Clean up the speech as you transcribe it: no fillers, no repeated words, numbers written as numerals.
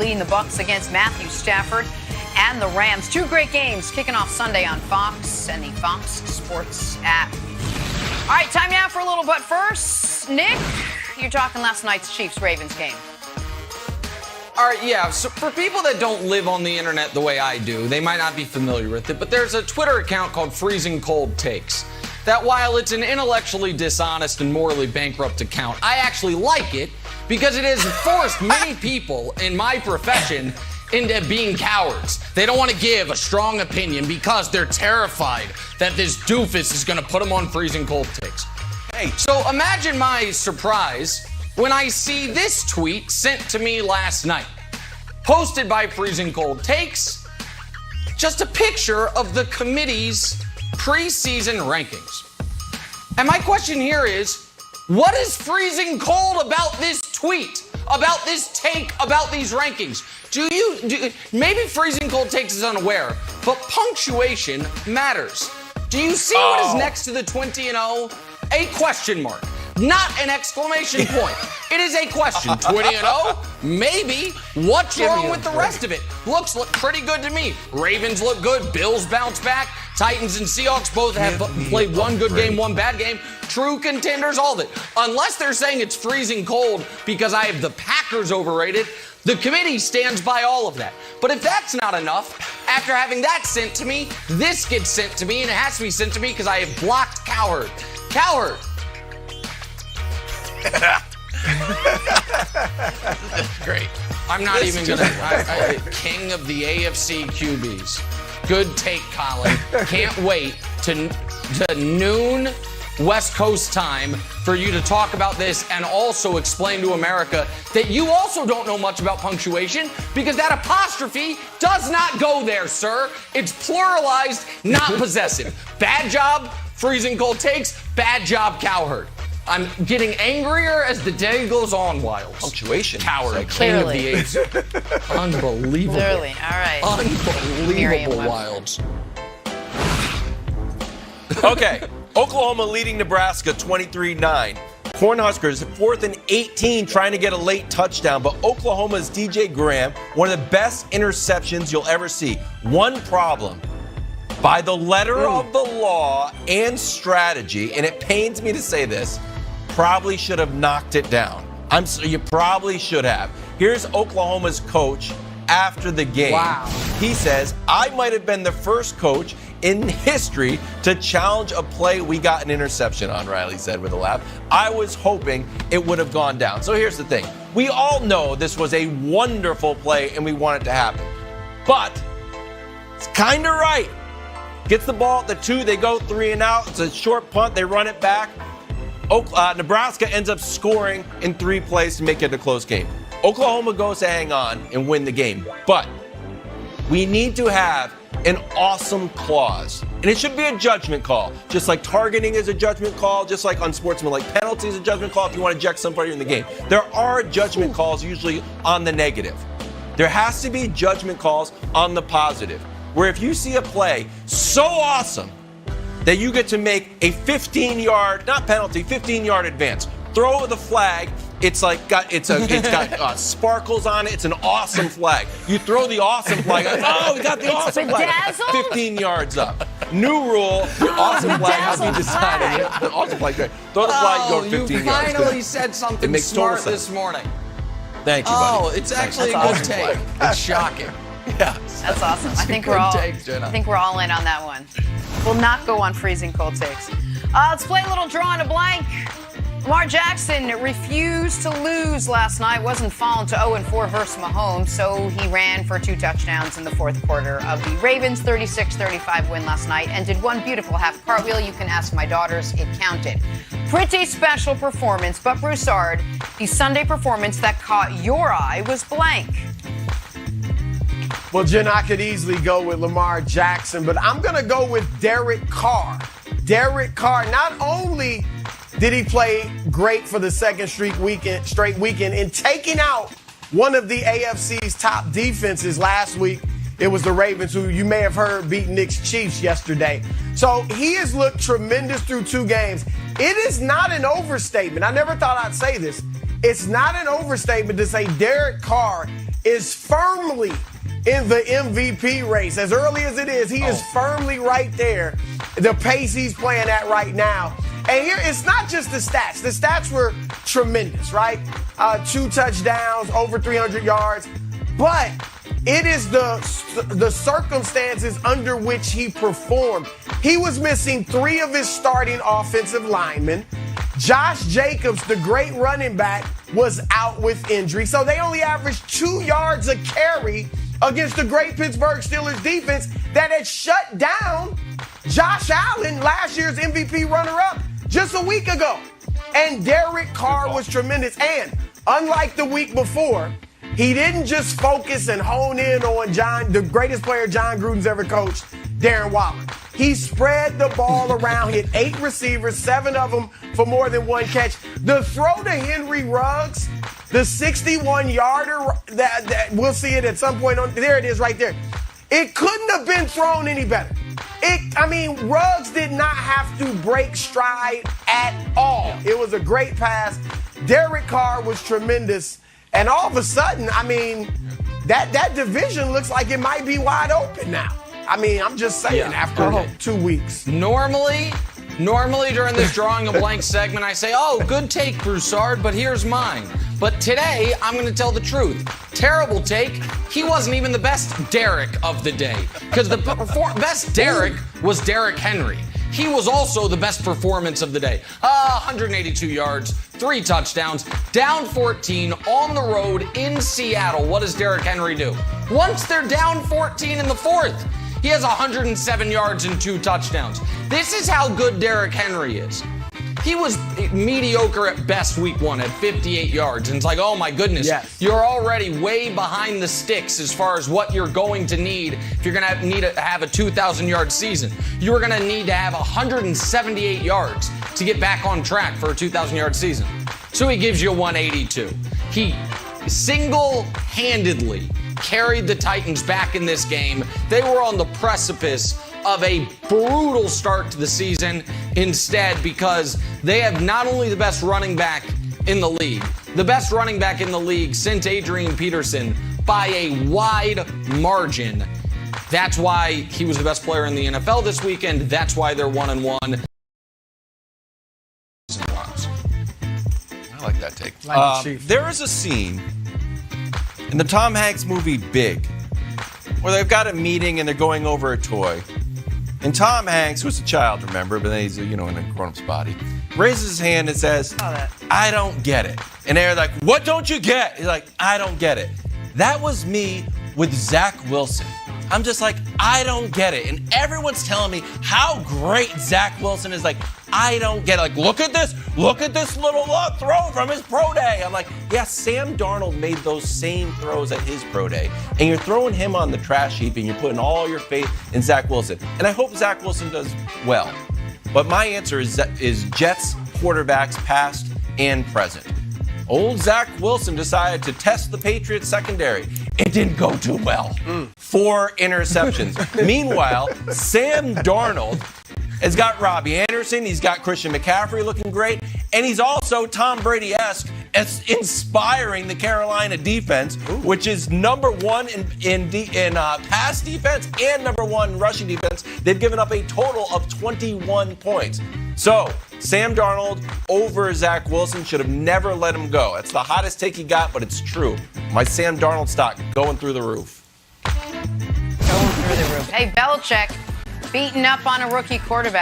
leading the Bucs against Matthew Stafford and the Rams. Two great games kicking off Sunday on Fox and the Fox Sports app. All right, time now for a little but first. Nick, you're talking last night's Chiefs-Ravens game. All right, yeah, so for people that don't live on the internet the way I do, they might not be familiar with it, but there's a Twitter account called Freezing Cold Takes that while it's an intellectually dishonest and morally bankrupt account, I actually like it because it has forced many people in my profession into being cowards. They don't want to give a strong opinion because they're terrified that this doofus is going to put them on Freezing Cold Takes. Hey, so imagine my surprise when I see this tweet sent to me last night, posted by Freezing Cold Takes, just a picture of the committee's preseason rankings. And my question here is, what is freezing cold about this tweet, about this take, about these rankings? Maybe Freezing Cold Takes is unaware, but punctuation matters. Do you see what is next to the 20-0? A question mark. Not an exclamation point. It is a question. 20-0? Maybe. What's wrong with the rest of it? Looks look pretty good to me. Ravens look good. Bills bounce back. Titans and Seahawks both have played one good game, one bad game. True contenders, all of it. Unless they're saying it's freezing cold because I have the Packers overrated, the committee stands by all of that. But if that's not enough, after having that sent to me, this gets sent to me, and it has to be sent to me because I have blocked Cowherd. Cowherd. That's great. I'm not even going to. King of the AFC QBs. Good take, Colin. Can't wait to noon West Coast time for you to talk about this and also explain to America that you also don't know much about punctuation because that apostrophe does not go there, sir. It's pluralized, not possessive. Bad job, Freezing Cold Takes. Bad job, Cowherd. I'm getting angrier as the day goes on, Wilds. Punctuation. Coward. King of the apes. Unbelievable. Clearly. All right. Unbelievable, Wilds. Okay. Oklahoma leading Nebraska 23-9. Cornhuskers 4th and 18 trying to get a late touchdown, but Oklahoma's DJ Graham, one of the best interceptions you'll ever see. One problem. By the letter of the law and strategy, and it pains me to say this, probably should have knocked it down. You probably should have. Here's Oklahoma's coach after the game. Wow. He says, I might have been the first coach in history to challenge a play we got an interception on, Riley said with a laugh. I was hoping it would have gone down. So here's the thing. We all know this was a wonderful play and we want it to happen. But it's kind of right. Gets the ball at the 2, they go 3 and out. It's a short punt, they run it back. Nebraska ends up scoring in 3 plays to make it a close game. Oklahoma goes to hang on and win the game. But we need to have an awesome clause. And it should be a judgment call. Just like targeting is a judgment call, just like unsportsmanlike penalty is a judgment call if you want to eject somebody in the game. There are judgment calls usually on the negative. There has to be judgment calls on the positive. Where if you see a play so awesome that you get to make a 15-yard, not penalty, 15-yard advance, throw the flag, it's got sparkles on it, it's an awesome flag. You throw the awesome flag, we got the awesome flag, 15 yards up. New rule, the awesome flag, how we decided it. The awesome flag, throw the flag, go 15 you yards. finally said something smart this morning. Thank you, buddy. It's actually a good take. It's shocking. Yeah. That's awesome. I think we're all in on that one. We'll not go on Freezing Cold Takes. Let's play a little draw in a blank. Lamar Jackson refused to lose last night. Wasn't falling to 0-4 versus Mahomes, so he ran for 2 touchdowns in the fourth quarter of the Ravens' 36-35 win last night and did one beautiful half cartwheel. You can ask my daughters. It counted. Pretty special performance, but Broussard, the Sunday performance that caught your eye was blank. Well, Jen, I could easily go with Lamar Jackson, but I'm going to go with Derek Carr. Derek Carr, not only did he play great for the second straight weekend in taking out one of the AFC's top defenses last week. It was the Ravens, who you may have heard beat Nick's Chiefs yesterday. So he has looked tremendous through 2 games. It is not an overstatement. I never thought I'd say this. It's not an overstatement to say Derek Carr is firmly in the MVP race. As early as it is, he is firmly right there. The pace he's playing at right now. And here, it's not just the stats. The stats were tremendous, right? 2 touchdowns, over 300 yards. But it is the circumstances under which he performed. He was missing 3 of his starting offensive linemen. Josh Jacobs, the great running back, was out with injury. So they only averaged 2 yards a carry against the great Pittsburgh Steelers defense that had shut down Josh Allen, last year's MVP runner-up, just a week ago. And Derek Carr was tremendous. And unlike the week before, he didn't just focus and hone in on the greatest player John Gruden's ever coached, Darren Waller. He spread the ball around, hit 8 receivers, 7 of them for more than 1 catch. The throw to Henry Ruggs, the 61-yarder, that we'll see it at some point. There it is right there. It couldn't have been thrown any better. Ruggs did not have to break stride at all. It was a great pass. Derek Carr was tremendous. And all of a sudden, that division looks like it might be wide open now. I'm just saying, after 2 weeks. Normally during this drawing a blank segment, I say, good take, Broussard, but here's mine. But today, I'm going to tell the truth. Terrible take. He wasn't even the best Derek of the day. Because the best Derek was Derrick Henry. He was also the best performance of the day. 182 yards, 3 touchdowns, down 14 on the road in Seattle. What does Derrick Henry do? Once they're down 14 in the 4th, he has 107 yards and 2 touchdowns. This is how good Derrick Henry is. He was mediocre at best week 1 at 58 yards. And it's like, oh my goodness, you're already way behind the sticks as far as what you're going to need if you're going to need to have a 2,000-yard season. You're going to need to have 178 yards to get back on track for a 2,000-yard season. So he gives you 182. He single-handedly carried the Titans back in this game. They were on the precipice of a brutal start to the season instead, because they have not only the best running back in the league since Adrian Peterson by a wide margin. That's why he was the best player in the NFL this weekend. That's why they're 1-1. I like that take. There is a scene in the Tom Hanks movie Big where they've got a meeting and they're going over a toy. And Tom Hanks was a child, remember, but then he's, in a grown-up's body, raises his hand and says, I don't get it. And they're like, what don't you get? He's like, I don't get it. That was me with Zach Wilson. I'm just like, I don't get it. And everyone's telling me how great Zach Wilson is. Like, I don't get it. Like, look at this little throw from his pro day. I'm like, yeah, Sam Darnold made those same throws at his pro day. And you're throwing him on the trash heap and you're putting all your faith in Zach Wilson. And I hope Zach Wilson does well. But my answer is Jets quarterbacks past and present. Old Zach Wilson decided to test the Patriots secondary. It didn't go too well. 4 interceptions. Meanwhile, Sam Darnold has got Robbie Anderson. He's got Christian McCaffrey looking great. And he's also Tom Brady-esque as inspiring the Carolina defense, which is number 1 in pass defense and number 1 in rushing defense. They've given up a total of 21 points. So, Sam Darnold over Zach Wilson, should have never let him go. That's the hottest take he got, but it's true. My Sam Darnold stock going through the roof. Going through the roof. Hey, Belichick beating up on a rookie quarterback.